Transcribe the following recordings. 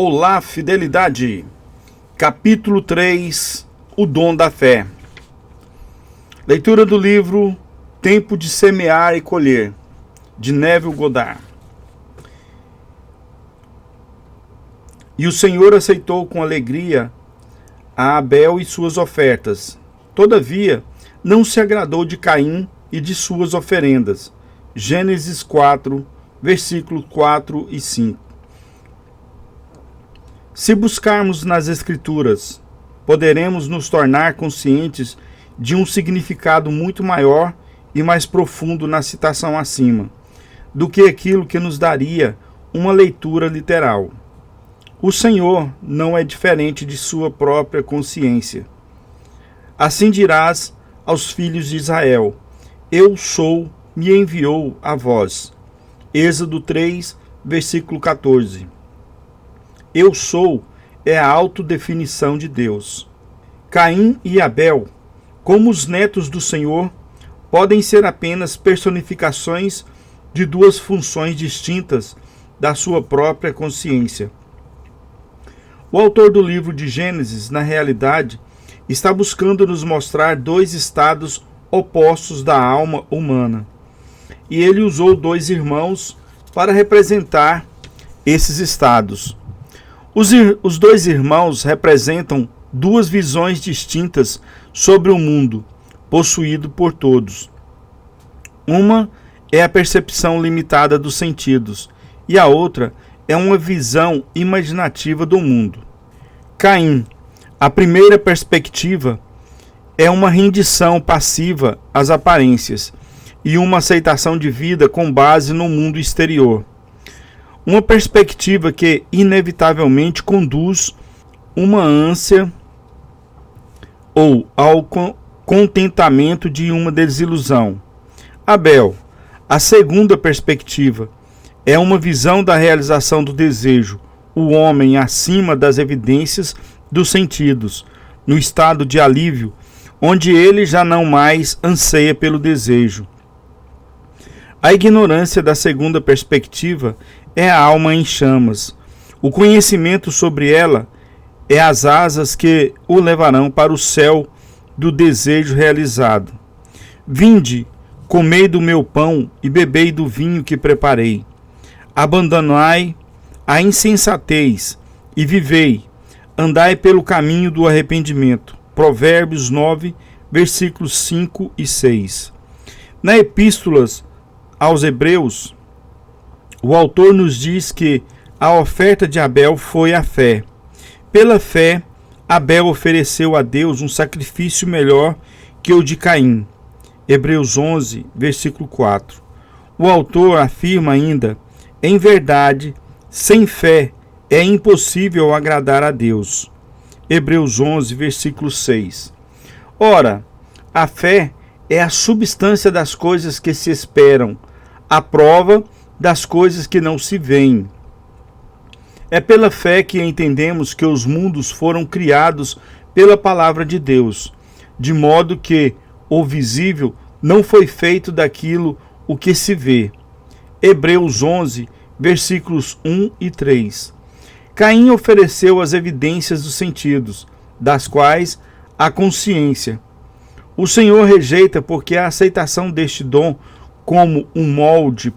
Olá, fidelidade! Capítulo 3, o dom da fé. Leitura do livro Tempo de Semear e Colher, de Neville Goddard. E o Senhor aceitou com alegria a Abel e suas ofertas. Todavia, não se agradou de Caim e de suas oferendas. Gênesis 4, versículos 4 e 5. Se buscarmos nas Escrituras, poderemos nos tornar conscientes de um significado muito maior e mais profundo na citação acima, do que aquilo que nos daria uma leitura literal. O Senhor não é diferente de sua própria consciência. Assim dirás aos filhos de Israel: Eu sou, me enviou a vós. Êxodo 3, versículo 14. Eu sou é a autodefinição de Deus. Caim e Abel, como os netos do Senhor, podem ser apenas personificações de duas funções distintas da sua própria consciência. O autor do livro de Gênesis, na realidade, está buscando nos mostrar dois estados opostos da alma humana. E ele usou dois irmãos para representar esses estados. Os dois irmãos representam duas visões distintas sobre o mundo, possuído por todos. Uma é a percepção limitada dos sentidos, e a outra é uma visão imaginativa do mundo. Caim, a primeira perspectiva, é uma rendição passiva às aparências e uma aceitação de vida com base no mundo exterior. Uma perspectiva que inevitavelmente conduz uma ânsia ou ao contentamento de uma desilusão. Abel, a segunda perspectiva, é uma visão da realização do desejo, o homem acima das evidências dos sentidos, no estado de alívio, onde ele já não mais anseia pelo desejo. A ignorância da segunda perspectiva é a alma em chamas. O conhecimento sobre ela é as asas que o levarão para o céu do desejo realizado. Vinde, comei do meu pão e bebei do vinho que preparei. Abandonai a insensatez e vivei. Andai pelo caminho do arrependimento. Provérbios 9, versículos 5 e 6. Na Epístolas aos Hebreus, o autor nos diz que a oferta de Abel foi a fé. Pela fé, Abel ofereceu a Deus um sacrifício melhor que o de Caim. Hebreus 11, versículo 4. O autor afirma ainda: em verdade, sem fé é impossível agradar a Deus. Hebreus 11, versículo 6. Ora, a fé é a substância das coisas que se esperam, a prova das coisas que não se veem. É pela fé que entendemos que os mundos foram criados pela palavra de Deus, de modo que o visível não foi feito daquilo o que se vê. Hebreus 11, versículos 1 e 3. Caim ofereceu as evidências dos sentidos, das quais a consciência. O Senhor rejeita porque a aceitação deste dom como um molde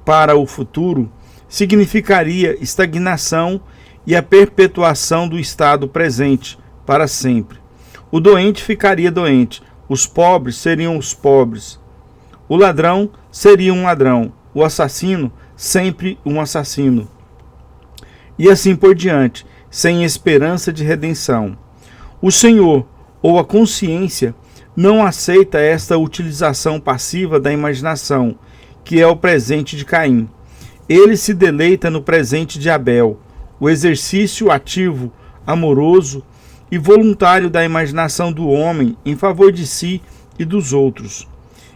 para o futuro significaria estagnação e a perpetuação do estado presente para sempre. O doente ficaria doente, os pobres seriam os pobres, o ladrão seria um ladrão, o assassino sempre um assassino, e assim por diante, sem esperança de redenção. O Senhor, ou a consciência, não aceita esta utilização passiva da imaginação, que é o presente de Caim. Ele se deleita no presente de Abel, o exercício ativo, amoroso e voluntário da imaginação do homem em favor de si e dos outros.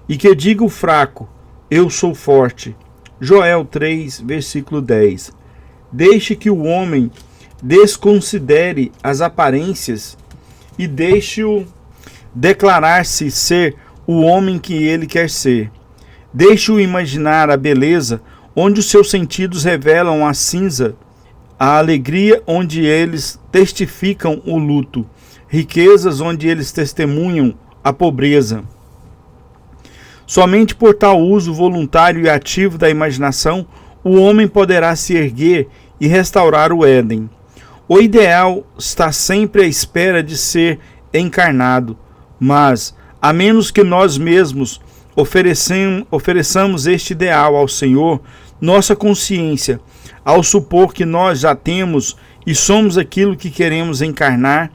E que diga o fraco: eu sou forte. Joel 3, versículo 10. Deixe que o homem desconsidere as aparências e deixe-o declarar-se ser o homem que ele quer ser. Deixe-o imaginar a beleza onde os seus sentidos revelam a cinza a alegria onde eles testificam o luto, riquezas onde eles testemunham a pobreza. Somente por tal uso voluntário e ativo da imaginação, o homem poderá se erguer e restaurar o Éden. O ideal está sempre à espera de ser encarnado, mas, a menos que nós mesmos ofereçamos este ideal ao Senhor, nossa consciência, ao supor que nós já temos e somos aquilo que queremos encarnar,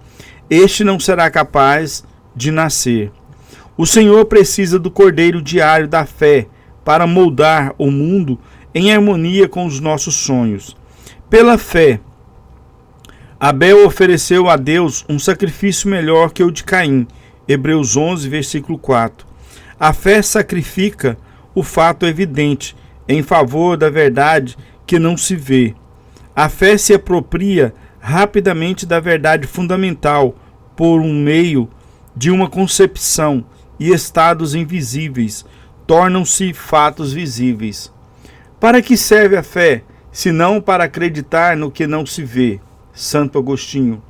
este não será capaz de nascer. O Senhor precisa do cordeiro diário da fé para moldar o mundo em harmonia com os nossos sonhos. Pela fé, Abel ofereceu a Deus um sacrifício melhor que o de Caim. Hebreus 11, versículo 4. A fé sacrifica o fato evidente em favor da verdade que não se vê. A fé se apropria rapidamente da verdade fundamental por um meio de uma concepção, e estados invisíveis tornam-se fatos visíveis. Para que serve a fé, senão para acreditar no que não se vê? Santo Agostinho.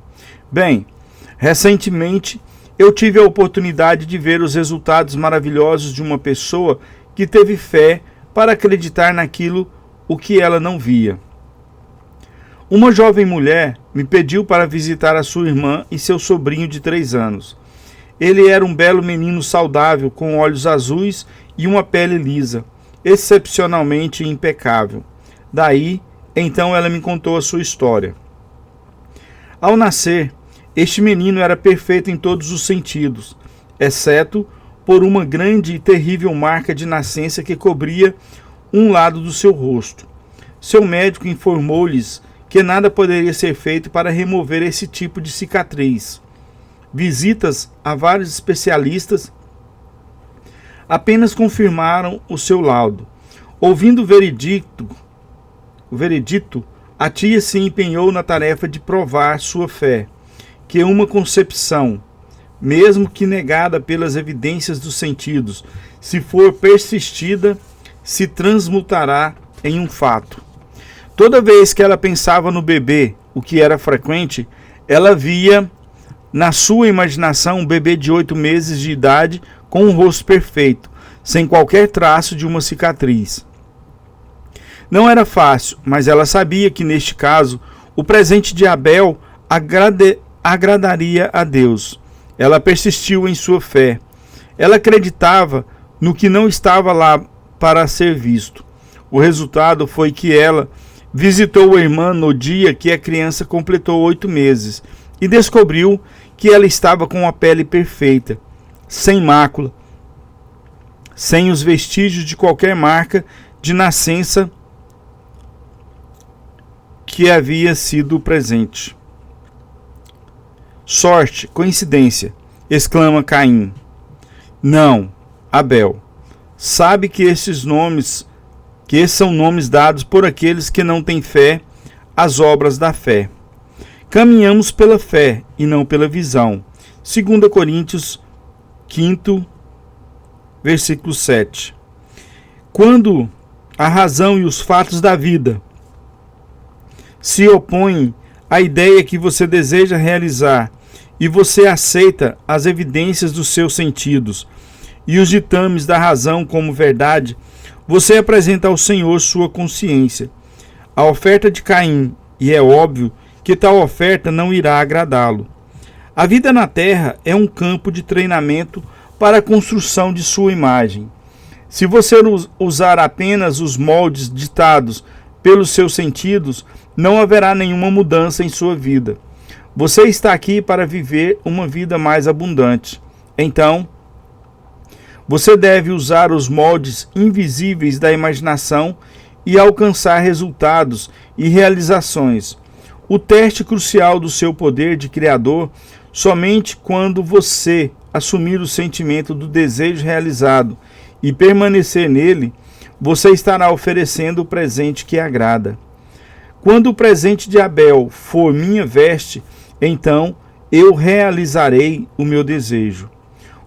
Bem, recentemente eu tive a oportunidade de ver os resultados maravilhosos de uma pessoa que teve fé para acreditar naquilo o que ela não via. Uma jovem mulher me pediu para visitar a sua irmã e seu sobrinho de 3 anos. Ele era um belo menino saudável, com olhos azuis e uma pele lisa, excepcionalmente impecável. Daí, então ela me contou a sua história. Ao nascer, este menino era perfeito em todos os sentidos, exceto por uma grande e terrível marca de nascença que cobria um lado do seu rosto. Seu médico informou-lhes que nada poderia ser feito para remover esse tipo de cicatriz. Visitas a vários especialistas apenas confirmaram o seu laudo. Ouvindo o veredito, a tia se empenhou na tarefa de provar sua fé, que uma concepção, mesmo que negada pelas evidências dos sentidos, se for persistida, se transmutará em um fato. Toda vez que ela pensava no bebê, o que era frequente, ela via na sua imaginação um bebê de 8 meses de idade com um rosto perfeito, sem qualquer traço de uma cicatriz. Não era fácil, mas ela sabia que neste caso o presente de Abel agradaria a Deus. Ela persistiu em sua fé. Ela acreditava no que não estava lá para ser visto. O resultado foi que ela visitou a irmã no dia que a criança completou 8 meses e descobriu que ela estava com a pele perfeita, sem mácula, sem os vestígios de qualquer marca de nascença que havia sido presente. Sorte, coincidência, exclama Caim. Não, Abel. Sabe que esses são nomes dados por aqueles que não têm fé às obras da fé. Caminhamos pela fé e não pela visão. 2 Coríntios 5, versículo 7. Quando a razão e os fatos da vida se opõem à ideia que você deseja realizar e você aceita as evidências dos seus sentidos e os ditames da razão como verdade, você apresenta ao Senhor sua consciência. A oferta de Caim, e é óbvio que tal oferta não irá agradá-lo. A vida na terra é um campo de treinamento para a construção de sua imagem. Se você usar apenas os moldes ditados pelos seus sentidos, não haverá nenhuma mudança em sua vida. Você está aqui para viver uma vida mais abundante. Então, você deve usar os moldes invisíveis da imaginação e alcançar resultados e realizações. O teste crucial do seu poder de criador, somente quando você assumir o sentimento do desejo realizado e permanecer nele, você estará oferecendo o presente que agrada. Quando o presente de Abel for minha veste, então eu realizarei o meu desejo.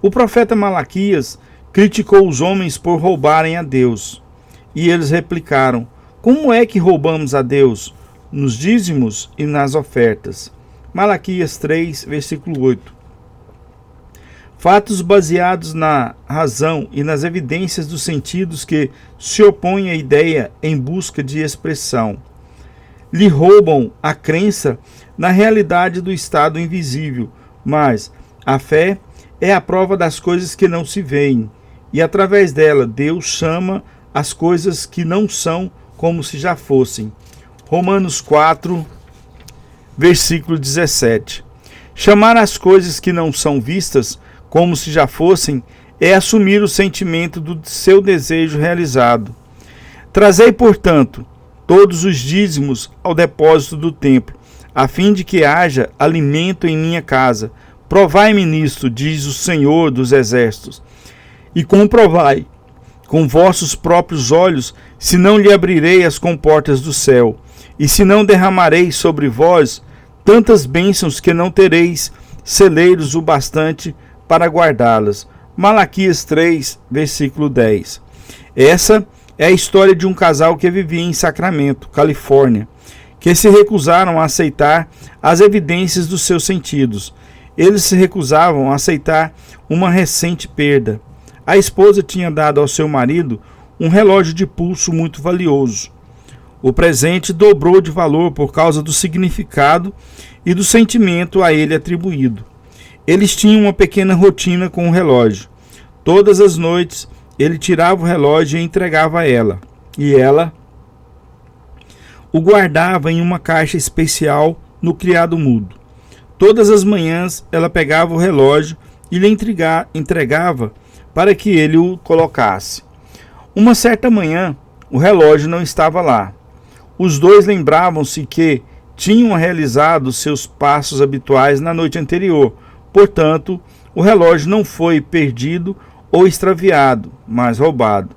O profeta Malaquias criticou os homens por roubarem a Deus. E eles replicaram: como é que roubamos a Deus? nos dízimos e nas ofertas. Malaquias 3, versículo 8. Fatos baseados na razão e nas evidências dos sentidos que se opõem à ideia em busca de expressão. Lhe roubam a crença na realidade do estado invisível, mas a fé é a prova das coisas que não se veem, e através dela Deus chama as coisas que não são como se já fossem. Romanos 4, versículo 17. Chamar as coisas que não são vistas como se já fossem é assumir o sentimento do seu desejo realizado. Trazei, portanto, todos os dízimos ao depósito do templo, a fim de que haja alimento em minha casa. Provai-me nisto, diz o Senhor dos Exércitos, e comprovai com vossos próprios olhos, se não lhe abrirei as comportas do céu, e se não derramarei sobre vós tantas bênçãos que não tereis celeiros o bastante para guardá-las. Malaquias 3, versículo 10. Essa é a história de um casal que vivia em Sacramento, Califórnia, que se recusaram a aceitar as evidências dos seus sentidos. Eles se recusavam a aceitar uma recente perda. A esposa tinha dado ao seu marido um relógio de pulso muito valioso. O presente dobrou de valor por causa do significado e do sentimento a ele atribuído. Eles tinham uma pequena rotina com o relógio. Todas as noites, ele tirava o relógio e entregava a ela, e ela o guardava em uma caixa especial no criado mudo. Todas as manhãs, ela pegava o relógio e lhe entregava para que ele o colocasse. Uma certa manhã, o relógio não estava lá. Os dois lembravam-se que tinham realizado seus passos habituais na noite anterior. Portanto, o relógio não foi perdido ou extraviado, mas roubado.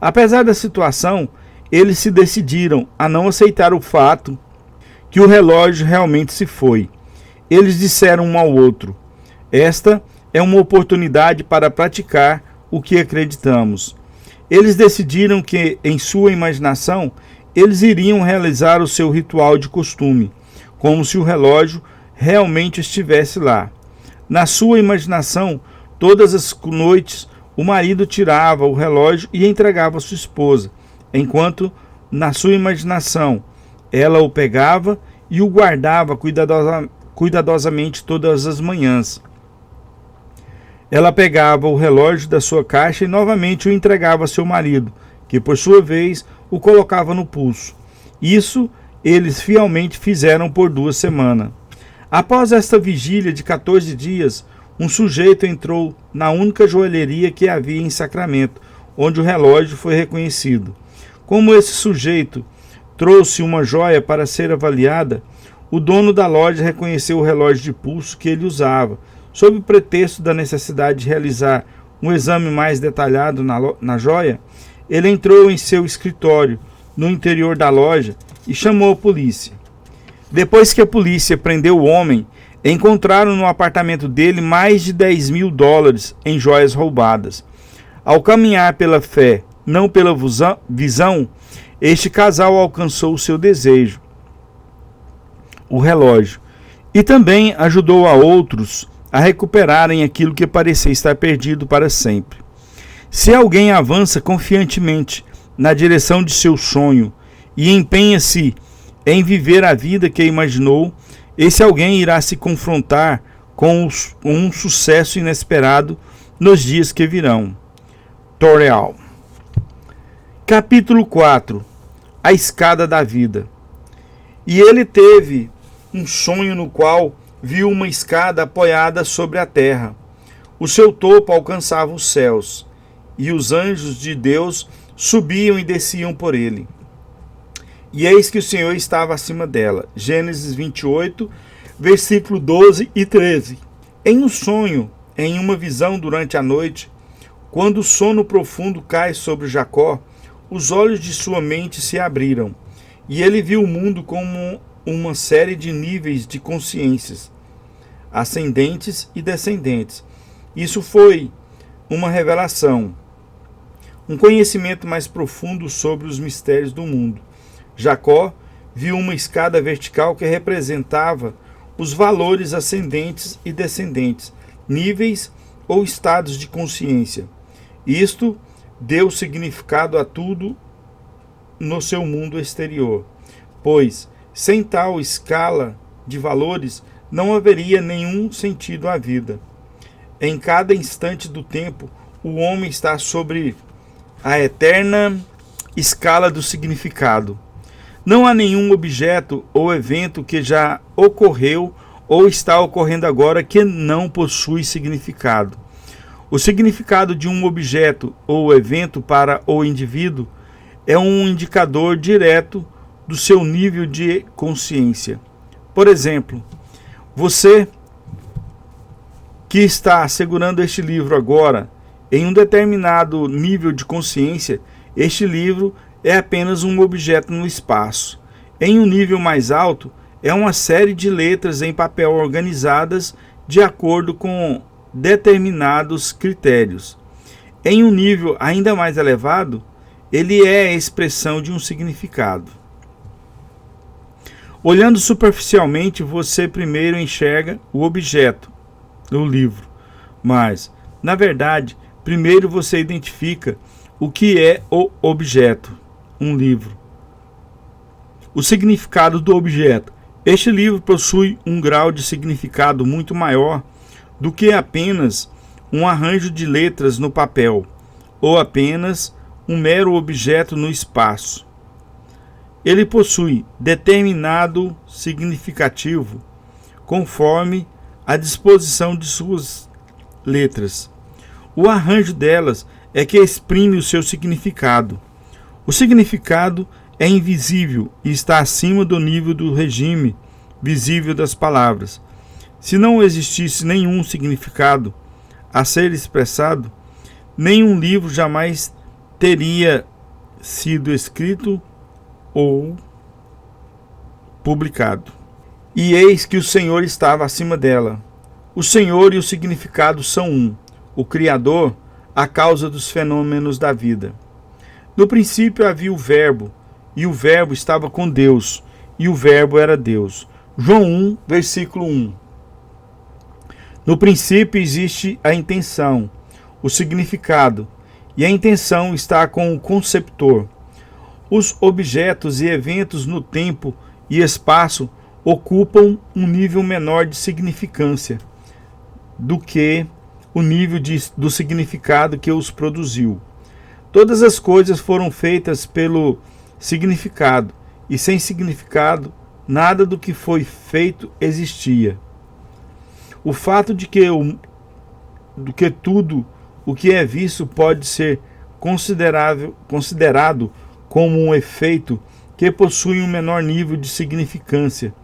Apesar da situação, eles se decidiram a não aceitar o fato que o relógio realmente se foi. Eles disseram um ao outro: esta é uma oportunidade para praticar o que acreditamos. Eles decidiram que, em sua imaginação, eles iriam realizar o seu ritual de costume, como se o relógio realmente estivesse lá. Na sua imaginação, todas as noites, o marido tirava o relógio e entregava a sua esposa, enquanto, na sua imaginação, ela o pegava e o guardava cuidadosamente todas as manhãs. Ela pegava o relógio da sua caixa e novamente o entregava a seu marido, que por sua vez o colocava no pulso. Isso eles fielmente fizeram por 2 semanas. Após esta vigília de 14 dias, um sujeito entrou na única joalheria que havia em Sacramento, onde o relógio foi reconhecido. Como esse sujeito trouxe uma joia para ser avaliada, o dono da loja reconheceu o relógio de pulso que ele usava. Sob o pretexto da necessidade de realizar um exame mais detalhado na joia, ele entrou em seu escritório, no interior da loja, e chamou a polícia. Depois que a polícia prendeu o homem, encontraram no apartamento dele mais de $10.000 em joias roubadas. Ao caminhar pela fé, não pela visão, este casal alcançou o seu desejo, o relógio, e também ajudou a outros a recuperarem aquilo que parecia estar perdido para sempre. Se alguém avança confiantemente na direção de seu sonho e empenha-se em viver a vida que imaginou, esse alguém irá se confrontar com um sucesso inesperado nos dias que virão. Toreal. Capítulo 4. A escada da vida. E ele teve um sonho no qual viu uma escada apoiada sobre a terra. O seu topo alcançava os céus, e os anjos de Deus subiam e desciam por ele. E eis que o Senhor estava acima dela. Gênesis 28, versículo 12 e 13. Em um sonho, em uma visão durante a noite, quando o sono profundo cai sobre Jacó, os olhos de sua mente se abriram, e ele viu o mundo como uma série de níveis de consciências, ascendentes e descendentes. Isso foi uma revelação, um conhecimento mais profundo sobre os mistérios do mundo. Jacó viu uma escada vertical que representava os valores ascendentes e descendentes, níveis ou estados de consciência. Isto deu significado a tudo no seu mundo exterior, pois, sem tal escala de valores, não haveria nenhum sentido à vida. Em cada instante do tempo, o homem está sobre a eterna escala do significado. Não há nenhum objeto ou evento que já ocorreu ou está ocorrendo agora que não possui significado. O significado de um objeto ou evento para o indivíduo é um indicador direto do seu nível de consciência. Por exemplo, você que está segurando este livro agora, em um determinado nível de consciência, este livro é apenas um objeto no espaço. Em um nível mais alto, é uma série de letras em papel organizadas de acordo com determinados critérios. Em um nível ainda mais elevado, ele é a expressão de um significado. Olhando superficialmente, você primeiro enxerga o objeto, o livro, mas, na verdade, primeiro você identifica o que é o objeto, um livro. O significado do objeto. Este livro possui um grau de significado muito maior do que apenas um arranjo de letras no papel, ou apenas um mero objeto no espaço. Ele possui determinado significativo conforme a disposição de suas letras. O arranjo delas é que exprime o seu significado. O significado é invisível e está acima do nível do regime visível das palavras. Se não existisse nenhum significado a ser expressado, nenhum livro jamais teria sido escrito ou publicado. E eis que o Senhor estava acima dela. O Senhor e o significado são um. O Criador, a causa dos fenômenos da vida. No princípio havia o Verbo, e o Verbo estava com Deus, e o Verbo era Deus. João 1, versículo 1. No princípio existe a intenção, o significado, e a intenção está com o conceptor. Os objetos e eventos no tempo e espaço ocupam um nível menor de significância do que o nível do significado que os produziu. Todas as coisas foram feitas pelo significado, e sem significado, nada do que foi feito existia. O fato de que tudo o que é visto pode ser considerado como um efeito que possui um menor nível de significância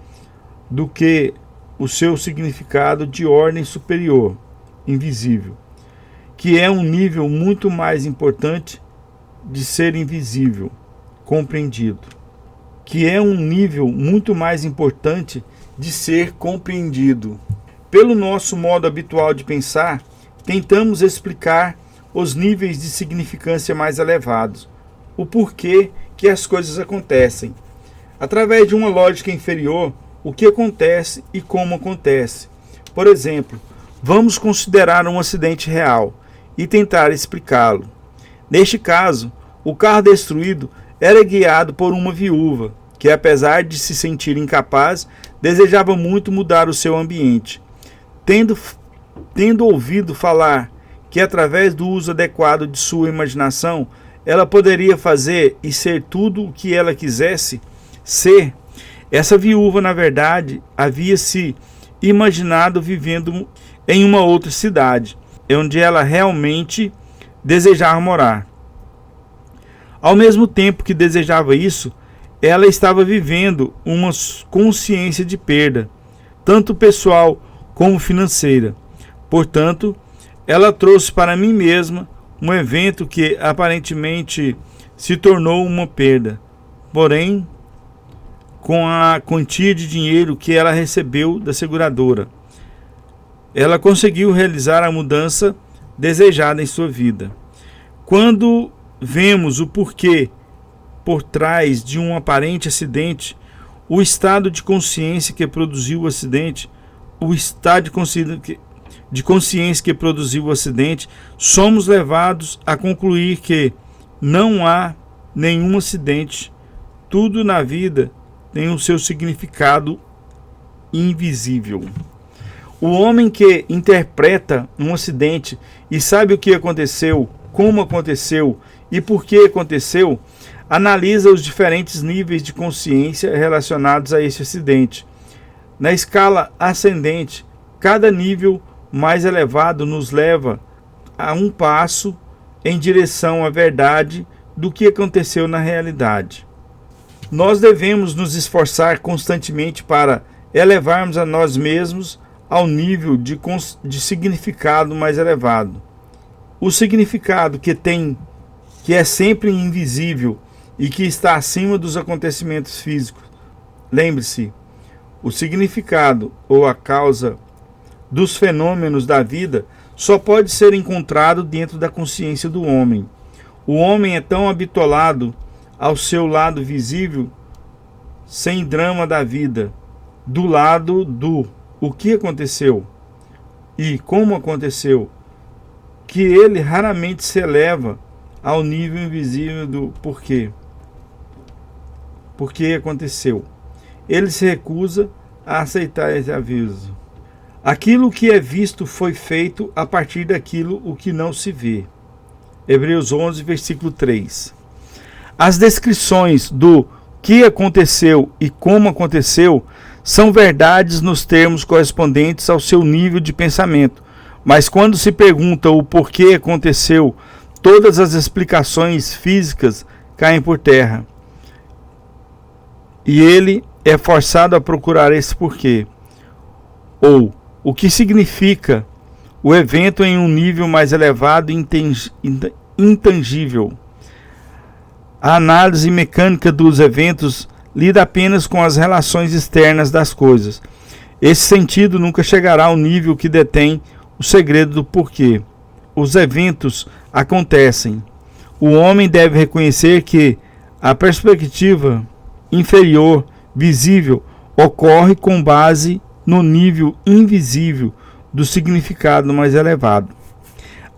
do que o seu significado de ordem superior, invisível, que é um nível muito mais importante de ser invisível, compreendido, que é um nível muito mais importante de ser compreendido. Pelo nosso modo habitual de pensar, tentamos explicar os níveis de significância mais elevados, o porquê que as coisas acontecem. Através de uma lógica inferior, o que acontece e como acontece. Por exemplo, vamos considerar um acidente real e tentar explicá-lo. Neste caso, o carro destruído era guiado por uma viúva, que apesar de se sentir incapaz, desejava muito mudar o seu ambiente. Tendo ouvido falar que através do uso adequado de sua imaginação, ela poderia fazer e ser tudo o que ela quisesse ser, essa viúva, na verdade, havia se imaginado vivendo em uma outra cidade, onde ela realmente desejava morar. Ao mesmo tempo que desejava isso, ela estava vivendo uma consciência de perda, tanto pessoal como financeira. Portanto, ela trouxe para mim mesma um evento que aparentemente se tornou uma perda. Porém, com a quantia de dinheiro que ela recebeu da seguradora, ela conseguiu realizar a mudança desejada em sua vida. Quando vemos o porquê por trás de um aparente acidente, o estado de consciência que produziu o acidente, somos levados a concluir que não há nenhum acidente. Tudo na vida tem o seu significado invisível. O homem que interpreta um acidente e sabe o que aconteceu, como aconteceu e por que aconteceu, analisa os diferentes níveis de consciência relacionados a esse acidente. Na escala ascendente, cada nível mais elevado nos leva a um passo em direção à verdade do que aconteceu na realidade. Nós devemos nos esforçar constantemente para elevarmos a nós mesmos ao nível de significado mais elevado. O significado que é sempre invisível e que está acima dos acontecimentos físicos. Lembre-se, o significado ou a causa dos fenômenos da vida só pode ser encontrado dentro da consciência do homem. O homem é tão habituado ao seu lado visível, sem drama da vida, do lado do o que aconteceu e como aconteceu, que ele raramente se eleva ao nível invisível do porquê. Porque aconteceu. Ele se recusa a aceitar esse aviso. Aquilo que é visto foi feito a partir daquilo o que não se vê. Hebreus 11, versículo 3. As descrições do que aconteceu e como aconteceu são verdades nos termos correspondentes ao seu nível de pensamento. Mas quando se pergunta o porquê aconteceu, todas as explicações físicas caem por terra. E ele é forçado a procurar esse porquê. Ou o que significa o evento em um nível mais elevado e intangível. A análise mecânica dos eventos lida apenas com as relações externas das coisas. Esse sentido nunca chegará ao nível que detém o segredo do porquê. Os eventos acontecem. O homem deve reconhecer que a perspectiva inferior, visível, ocorre com base no nível invisível do significado mais elevado.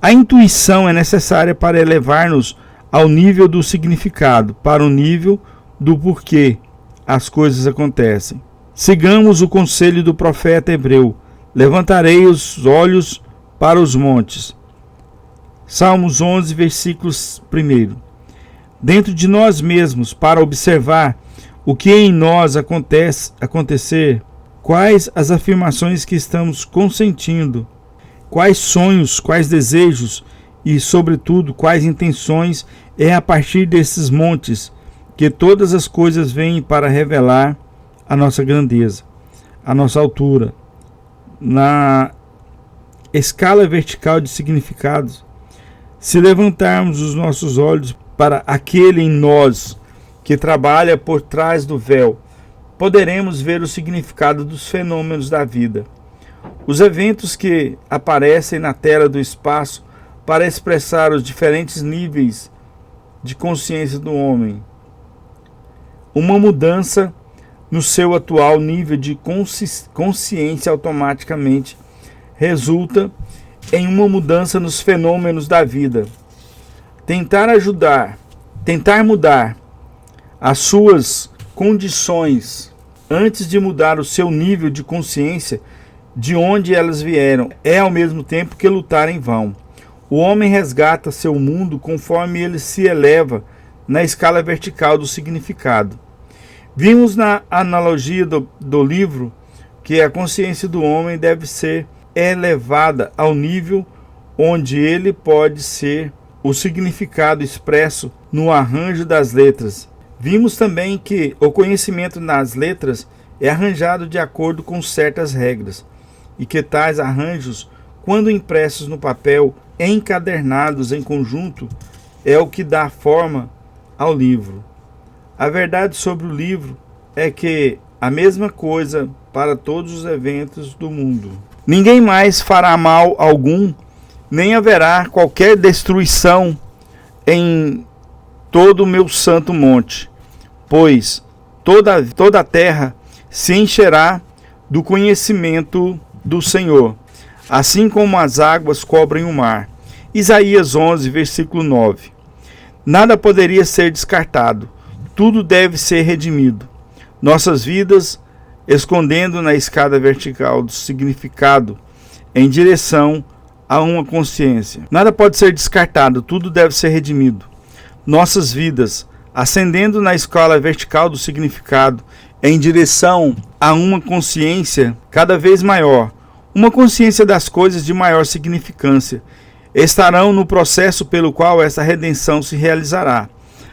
A intuição é necessária para elevar-nos ao nível do significado, para o nível do porquê as coisas acontecem. Sigamos o conselho do profeta hebreu: levantarei os olhos para os montes. Salmos 11, versículos 1. Dentro de nós mesmos, para observar o que em nós acontecer, quais as afirmações que estamos consentindo, quais sonhos, quais desejos e, sobretudo, quais intenções, é a partir desses montes que todas as coisas vêm para revelar a nossa grandeza, a nossa altura. Na escala vertical de significados, se levantarmos os nossos olhos para aquele em nós que trabalha por trás do véu, poderemos ver o significado dos fenômenos da vida. Os eventos que aparecem na tela do espaço para expressar os diferentes níveis de consciência do homem. Uma mudança no seu atual nível de consciência automaticamente resulta em uma mudança nos fenômenos da vida. Tentar mudar as suas condições antes de mudar o seu nível de consciência de onde elas vieram é ao mesmo tempo que lutar em vão. O homem resgata seu mundo conforme ele se eleva na escala vertical do significado. Vimos na analogia do livro que a consciência do homem deve ser elevada ao nível onde ele pode ser o significado expresso no arranjo das letras. Vimos também que o conhecimento nas letras é arranjado de acordo com certas regras, e que tais arranjos, quando impressos no papel, encadernados em conjunto, é o que dá forma ao livro. A verdade sobre o livro é que a mesma coisa para todos os eventos do mundo. Ninguém mais fará mal algum, nem haverá qualquer destruição em todo o meu santo monte, pois toda a terra se encherá do conhecimento do Senhor, assim como as águas cobrem o mar. Isaías 11, versículo 9. Nada poderia ser descartado, tudo deve ser redimido. Nossas vidas, escondendo na escada vertical do significado em direção a uma consciência. Nada pode ser descartado, tudo deve ser redimido. Nossas vidas, ascendendo na escala vertical do significado em direção a uma consciência cada vez maior, uma consciência das coisas de maior significância, estarão no processo pelo qual essa redenção se realizará.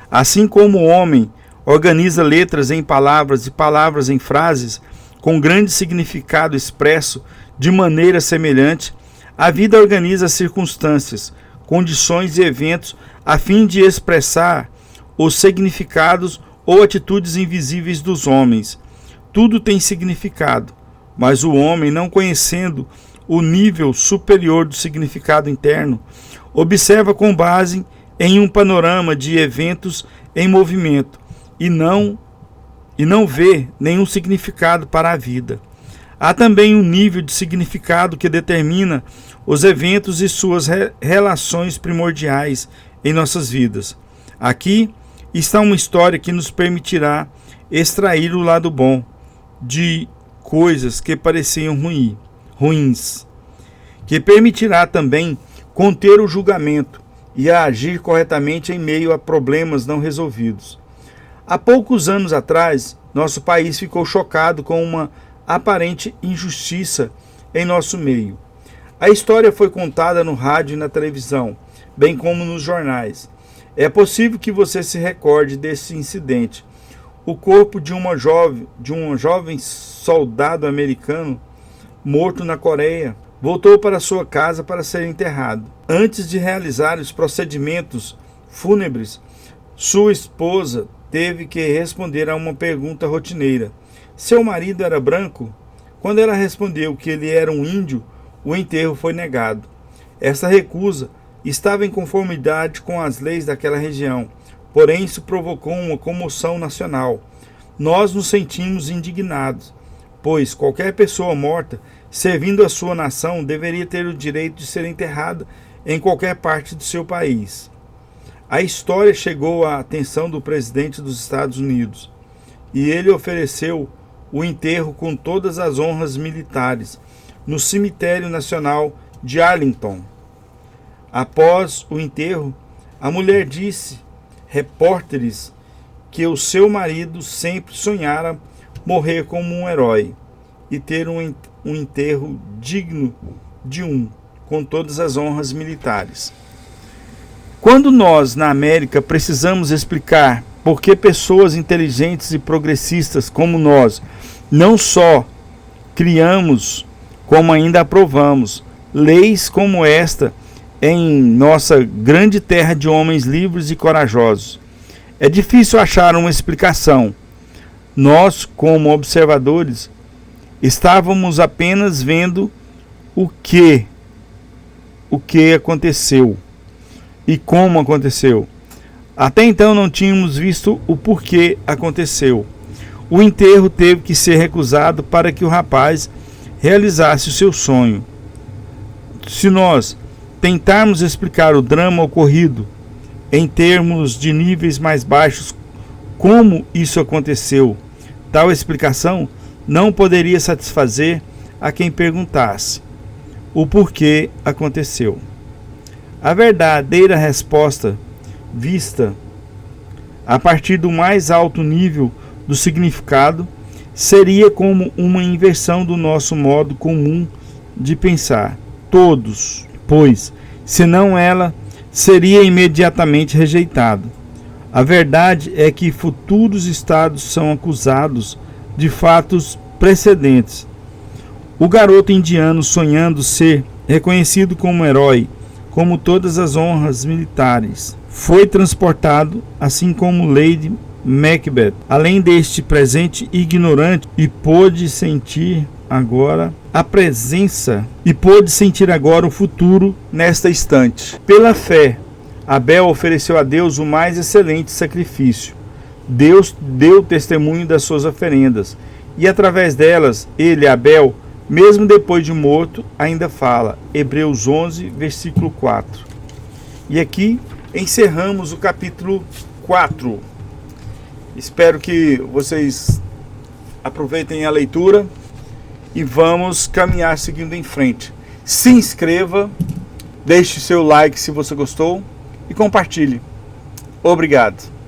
Assim como o homem organiza letras em palavras e palavras em frases com grande significado expresso de maneira semelhante, a vida organiza circunstâncias, condições e eventos a fim de expressar os significados ou atitudes invisíveis dos homens. Tudo tem significado, mas o homem, não conhecendo o nível superior do significado interno, observa com base em um panorama de eventos em movimento e não vê nenhum significado para a vida. Há também um nível de significado que determina os eventos e suas relações primordiais em nossas vidas. Aqui está uma história que nos permitirá extrair o lado bom de coisas que pareciam ruins, que permitirá também conter o julgamento e a agir corretamente em meio a problemas não resolvidos. Há poucos anos atrás, nosso país ficou chocado com uma aparente injustiça em nosso meio. A história foi contada no rádio e na televisão, bem como nos jornais. É possível que você se recorde desse incidente. O corpo de um jovem soldado americano morto na Coreia voltou para sua casa para ser enterrado. Antes de realizar os procedimentos fúnebres, sua esposa teve que responder a uma pergunta rotineira. Seu marido era branco? Quando ela respondeu que ele era um índio, o enterro foi negado. Essa recusa estava em conformidade com as leis daquela região, porém isso provocou uma comoção nacional. Nós nos sentimos indignados, pois qualquer pessoa morta, servindo a sua nação, deveria ter o direito de ser enterrada em qualquer parte do seu país. A história chegou à atenção do presidente dos Estados Unidos, e ele ofereceu o enterro com todas as honras militares no Cemitério Nacional de Arlington. Após o enterro, a mulher disse repórteres que o seu marido sempre sonhara morrer como um herói e ter um enterro digno de com todas as honras militares. Quando nós, na América, precisamos explicar por que pessoas inteligentes e progressistas como nós não só criamos, como ainda aprovamos leis como esta em nossa grande terra de homens livres e corajosos, é difícil achar uma explicação. Nós, como observadores, estávamos apenas vendo o que aconteceu e como aconteceu. Até então não tínhamos visto o porquê aconteceu. O enterro teve que ser recusado para que o rapaz realizasse o seu sonho. Se nós tentarmos explicar o drama ocorrido em termos de níveis mais baixos, como isso aconteceu, tal explicação não poderia satisfazer a quem perguntasse o porquê aconteceu. A verdadeira resposta, vista a partir do mais alto nível do significado, seria como uma inversão do nosso modo comum de pensar. Todos, pois, senão ela seria imediatamente rejeitada. A verdade é que futuros estados são acusados de fatos precedentes. O garoto indiano, sonhando ser reconhecido como herói, como todas as honras militares, foi transportado, assim como Lady Macbeth, além deste presente ignorante, e pôde sentir agora o futuro nesta instante. Pela fé, Abel ofereceu a Deus o mais excelente sacrifício. Deus deu testemunho das suas oferendas, e através delas, ele, Abel, mesmo depois de morto, ainda fala. Hebreus 11, versículo 4. E aqui encerramos o capítulo 4. Espero que vocês aproveitem a leitura e vamos caminhar seguindo em frente. Se inscreva, deixe seu like se você gostou e compartilhe. Obrigado.